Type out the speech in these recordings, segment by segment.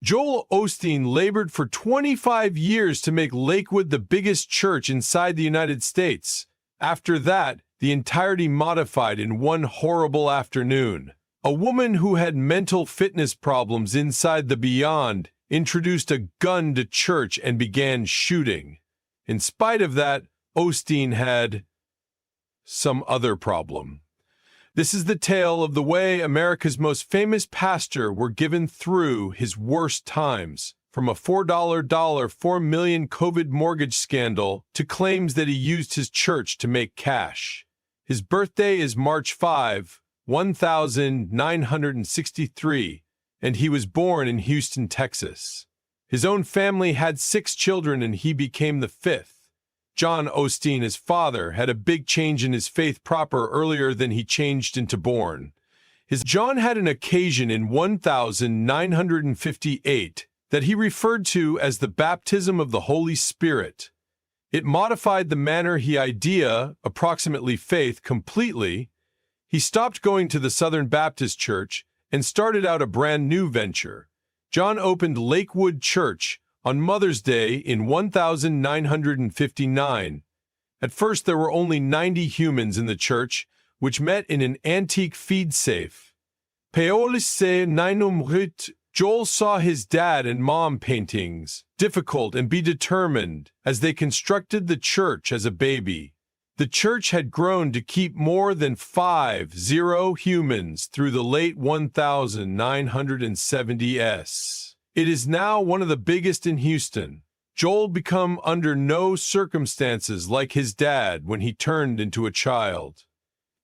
Joel Osteen labored for 25 years to make Lakewood the biggest church inside the United States. After that, the entirety modified in one horrible afternoon. A woman who had mental fitness problems inside the Beyond introduced a gun to church and began shooting. In spite of that, Osteen had some other problem. This is the tale of the way America's most famous pastor were given through his worst times, from a $4 million COVID mortgage scandal to claims that he used his church to make cash. His birthday is March 5, 1963, and he was born in Houston, Texas. His own family had 6 children and he became the 5th. John Osteen, his father, had a big change in his faith proper earlier than he changed into born. John had an occasion in 1958 that he referred to as the baptism of the Holy Spirit. It modified the manner he idea, approximately faith, completely. He stopped going to the Southern Baptist Church and started out a brand new venture. John opened Lakewood Church on Mother's Day in 1959. At first, there were only 90 humans in the church, which met in an antique feed safe. Joel saw his dad and mom paintings, difficult and be determined, as they constructed the church as a baby. The church had grown to keep more than 50 humans through the late 1970s. It is now one of the biggest in Houston. Joel became under no circumstances like his dad when he turned into a child.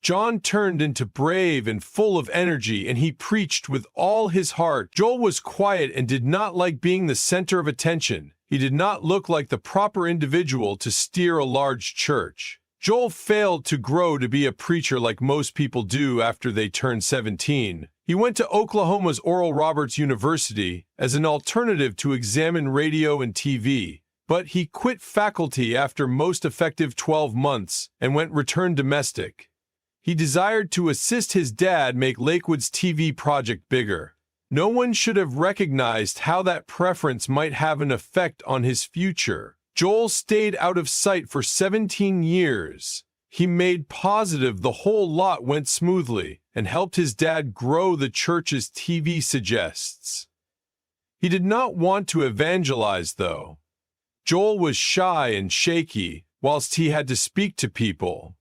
John turned into brave and full of energy, and he preached with all his heart. Joel was quiet and did not like being the center of attention. He did not look like the proper individual to steer a large church. Joel failed to grow to be a preacher like most people do after they turn 17. He went to Oklahoma's Oral Roberts University as an alternative to examine radio and TV, but he quit faculty after most effective 12 months and returned domestic. He desired to assist his dad make Lakewood's TV project bigger. No one should have recognized how that preference might have an effect on his future. Joel stayed out of sight for 17 years. He made positive the whole lot went smoothly and helped his dad grow the church's TV suggests. He did not want to evangelize, though. Joel was shy and shaky whilst he had to speak to people.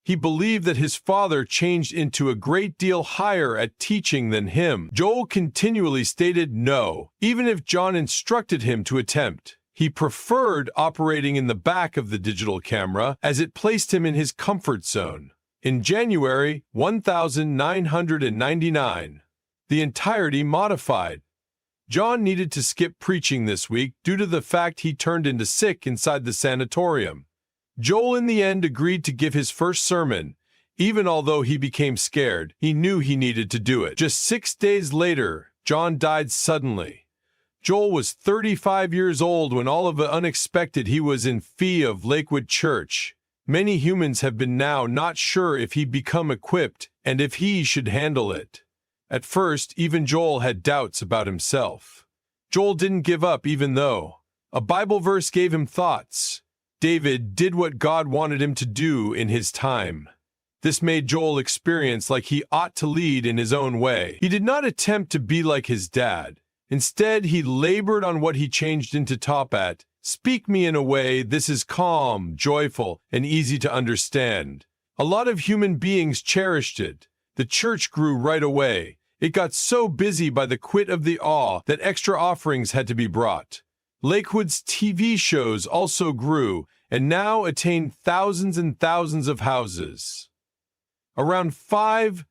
He believed that his father changed into a great deal higher at teaching than him. Joel continually stated no, even if John instructed him to attempt. He preferred operating in the back of the digital camera as it placed him in his comfort zone. In January 1999, the entirety modified. John needed to skip preaching this week due to the fact he turned into sick inside the sanatorium. Joel in the end agreed to give his first sermon. Even although he became scared, he knew he needed to do it. Just 6 days later, John died suddenly. Joel was 35 years old when all of the unexpected he was in fee of Lakewood Church. Many humans have been now not sure if he'd become equipped and if he should handle it. At first, even Joel had doubts about himself. Joel didn't give up even though a Bible verse gave him thoughts. David did what God wanted him to do in his time. This made Joel experience like he ought to lead in his own way. He did not attempt to be like his dad. Instead, he labored on what he changed into top at. Speak me in a way this is calm, joyful, and easy to understand. A lot of human beings cherished it. The church grew right away. It got so busy by the quit of the awe that extra offerings had to be brought. Lakewood's TV shows also grew and now attain thousands and thousands of houses. Around 50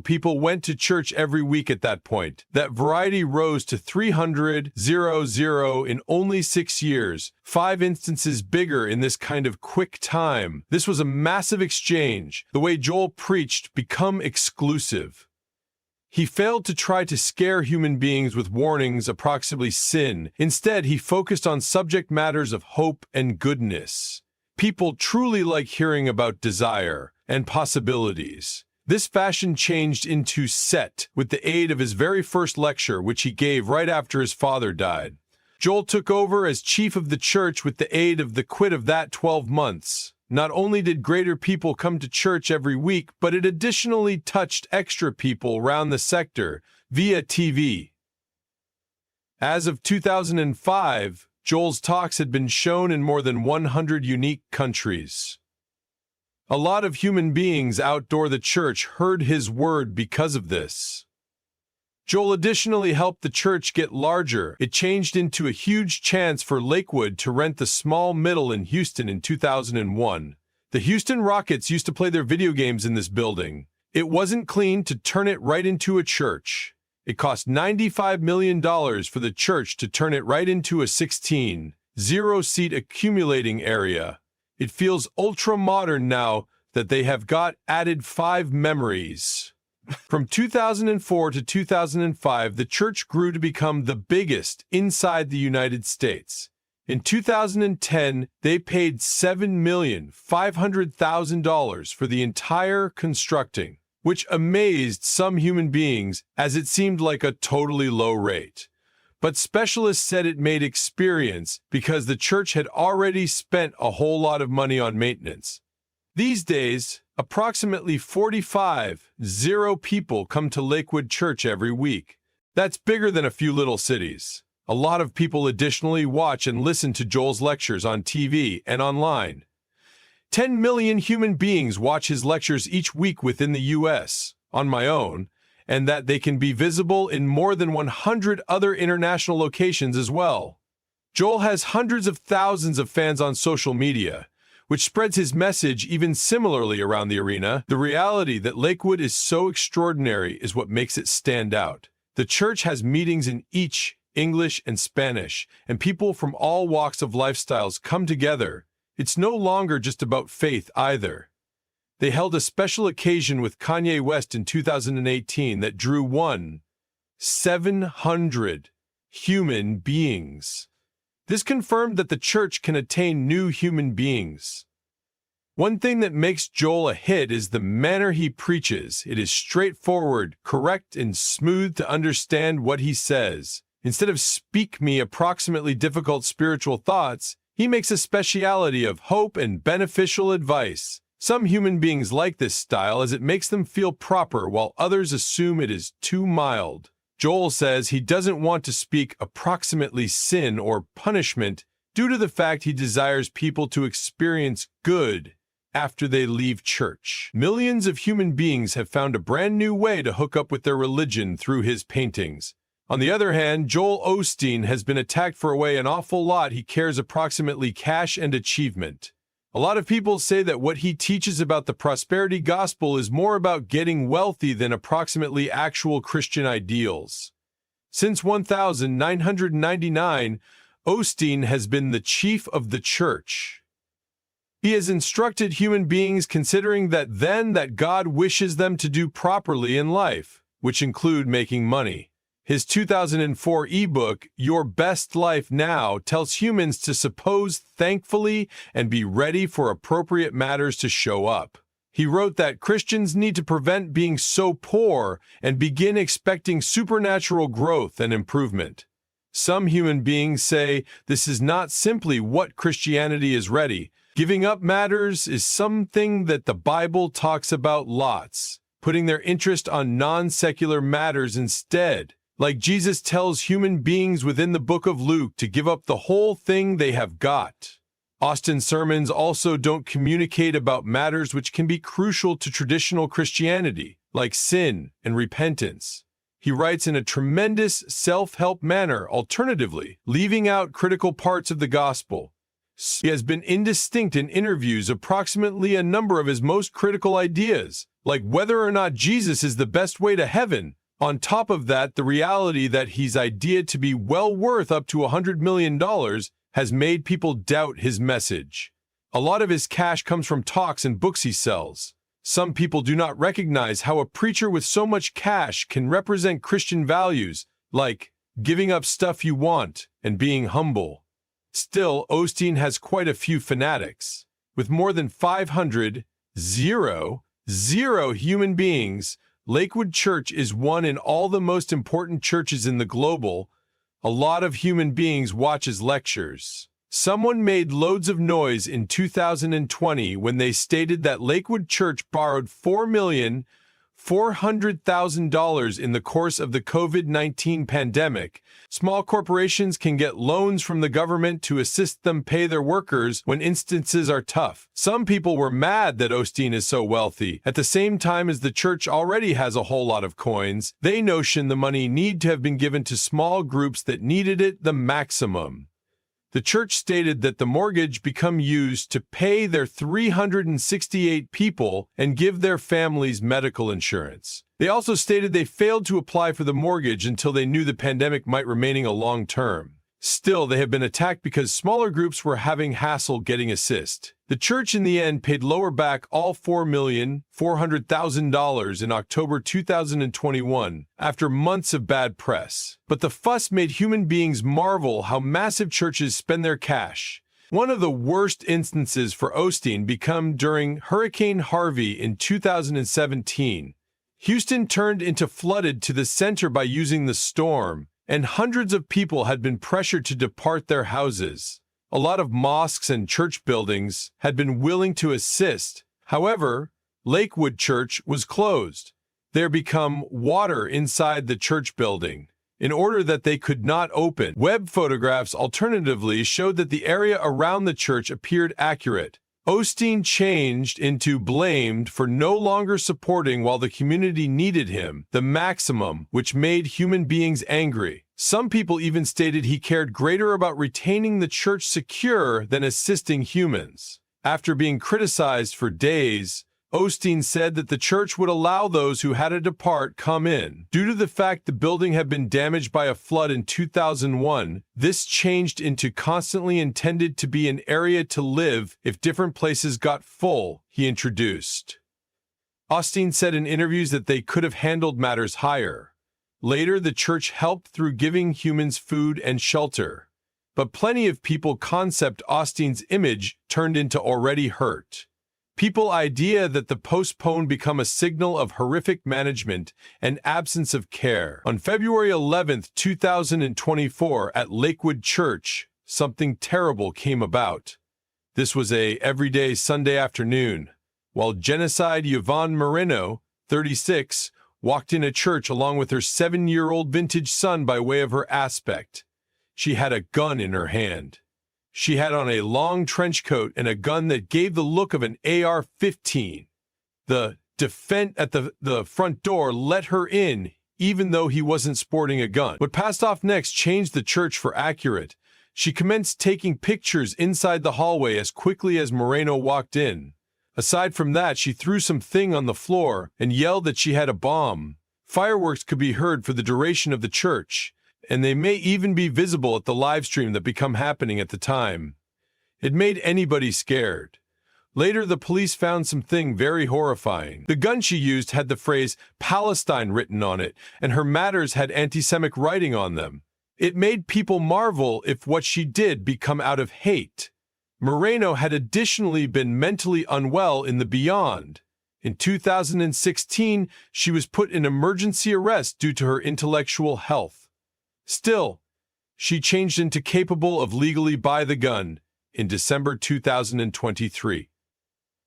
people went to church every week at that point. That variety rose to 300 in only 6 years, 5 instances bigger in this kind of quick time. This was a massive exchange. The way Joel preached became exclusive. He failed to try to scare human beings with warnings approximately sin. Instead, he focused on subject matters of hope and goodness. People truly like hearing about desire and possibilities. This fashion changed into set with the aid of his very first lecture, which he gave right after his father died. Joel took over as chief of the church with the aid of the quit of that 12 months. Not only did greater people come to church every week, but it additionally touched extra people around the sector via TV. As of 2005, Joel's talks had been shown in more than 100 unique countries. A lot of human beings outdoor the church heard his word because of this. Joel additionally helped the church get larger. It changed into a huge chance for Lakewood to rent the small middle in Houston in 2001. The Houston Rockets used to play their video games in this building. It wasn't clean to turn it right into a church. It cost $95 million for the church to turn it right into a 16-0-seat accumulating area. It feels ultra-modern now that they have got added 5 memories. From 2004 to 2005, the church grew to become the biggest inside the United States. In 2010, they paid $7,500,000 for the entire constructing, which amazed some human beings as it seemed like a totally low rate. But specialists said it made experience because the church had already spent a whole lot of money on maintenance. These days, approximately 45 people come to Lakewood Church every week. That's bigger than a few little cities. A lot of people additionally watch and listen to Joel's lectures on TV and online. 10 million human beings watch his lectures each week within the U.S., on my own, and that they can be visible in more than 100 other international locations as well. Joel has hundreds of thousands of fans on social media, which spreads his message even similarly around the arena. The reality that Lakewood is so extraordinary is what makes it stand out. The church has meetings in each English and Spanish, and people from all walks of lifestyles come together. It's no longer just about faith either. They held a special occasion with Kanye West in 2018 that drew 700 human beings. This confirmed that the church can attain new human beings. One thing that makes Joel a hit is the manner he preaches. It is straightforward, correct, and smooth to understand what he says. Instead of speak me approximately difficult spiritual thoughts, he makes a speciality of hope and beneficial advice. Some human beings like this style as it makes them feel proper, while others assume it is too mild. Joel says he doesn't want to speak approximately sin or punishment due to the fact he desires people to experience good after they leave church. Millions of human beings have found a brand new way to hook up with their religion through his paintings. On the other hand, Joel Osteen has been attacked for a way an awful lot he cares approximately cash and achievement. A lot of people say that what he teaches about the prosperity gospel is more about getting wealthy than approximately actual Christian ideals. Since 1999, Osteen has been the chief of the church. He has instructed human beings considering that God wishes them to do properly in life, which include making money. His 2004 ebook, Your Best Life Now, tells humans to suppose thankfully and be ready for appropriate matters to show up. He wrote that Christians need to prevent being so poor and begin expecting supernatural growth and improvement. Some human beings say this is not simply what Christianity is ready. Giving up matters is something that the Bible talks about lots, putting their interest on non-secular matters instead. Like Jesus tells human beings within the book of Luke to give up the whole thing they have got. Osteen's sermons also don't communicate about matters which can be crucial to traditional Christianity, like sin and repentance. He writes in a tremendous self-help manner, alternatively, leaving out critical parts of the gospel. He has been indistinct in interviews approximately a number of his most critical ideas, like whether or not Jesus is the best way to heaven. On top of that, the reality that his idea to be well worth up to $100 million has made people doubt his message. A lot of his cash comes from talks and books he sells. Some people do not recognize how a preacher with so much cash can represent Christian values, like giving up stuff you want and being humble. Still, Osteen has quite a few fanatics. With more than 500 0 human beings. Lakewood Church is one in all the most important churches in the global. A lot of human beings watch his lectures. Someone made loads of noise in 2020 when they stated that Lakewood Church borrowed $4,400,000 in the course of the COVID-19 pandemic. Small corporations can get loans from the government to assist them pay their workers when instances are tough. Some people were mad that Osteen is so wealthy. At the same time as the church already has a whole lot of coins, they notion the money need to have been given to small groups that needed it the maximum. The church stated that the mortgage become used to pay their 368 people and give their families medical insurance. They also stated they failed to apply for the mortgage until they knew the pandemic might remain a long term. Still, they have been attacked because smaller groups were having hassle getting assist. The church in the end paid lower back all $4,400,000 in October 2021 after months of bad press. But the fuss made human beings marvel how massive churches spend their cash. One of the worst instances for Osteen became during Hurricane Harvey in 2017. Houston turned into flooded to the center by using the storm, and hundreds of people had been pressured to depart their houses. A lot of mosques and church buildings had been willing to assist. However, Lakewood Church was closed. There became water inside the church building. In order that they could not open, web photographs alternatively showed that the area around the church appeared accurate. Osteen changed into blamed for no longer supporting while the community needed him, the maximum, which made human beings angry. Some people even stated he cared greater about retaining the church secure than assisting humans. After being criticized for days, Osteen said that the church would allow those who had to depart come in. Due to the fact the building had been damaged by a flood in 2001, this changed into constantly intended to be an area to live if different places got full, he introduced. Osteen said in interviews that they could have handled matters higher. Later, the church helped through giving humans food and shelter. But plenty of people concept Osteen's image turned into already hurt. People idea that the postpone become a signal of horrific management and absence of care. On February 11, 2024, at Lakewood Church, something terrible came about. This was a everyday Sunday afternoon, while Genocide Yvonne Moreno, 36, walked in a church along with her 7-year-old vintage son by way of her aspect. She had a gun in her hand. She had on a long trench coat and a gun that gave the look of an AR-15. The defendant at the front door let her in, even though he wasn't sporting a gun. What passed off next changed the church for accurate. She commenced taking pictures inside the hallway as quickly as Moreno walked in. Aside from that, she threw something on the floor and yelled that she had a bomb. Fireworks could be heard for the duration of the church, and they may even be visible at the live stream that became happening at the time. It made anybody scared. Later, the police found something very horrifying. The gun she used had the phrase Palestine written on it, and her matters had anti-Semitic writing on them. It made people marvel if what she did become out of hate. Moreno had additionally been mentally unwell in the beyond. In 2016, she was put in emergency arrest due to her intellectual health. Still, she changed into capable of legally buy the gun in December 2023.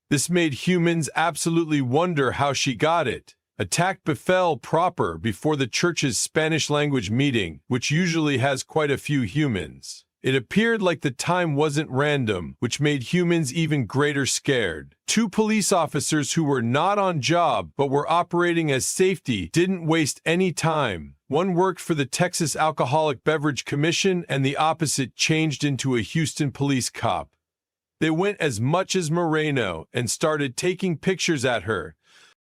This made humans absolutely wonder how she got it. Attack befell proper before the church's Spanish-language meeting, which usually has quite a few humans. It appeared like the time wasn't random, which made humans even greater scared. 2 police officers who were not on job but were operating as safety didn't waste any time. One worked for the Texas Alcoholic Beverage Commission and the opposite changed into a Houston police cop. They went as much as Moreno and started taking pictures at her,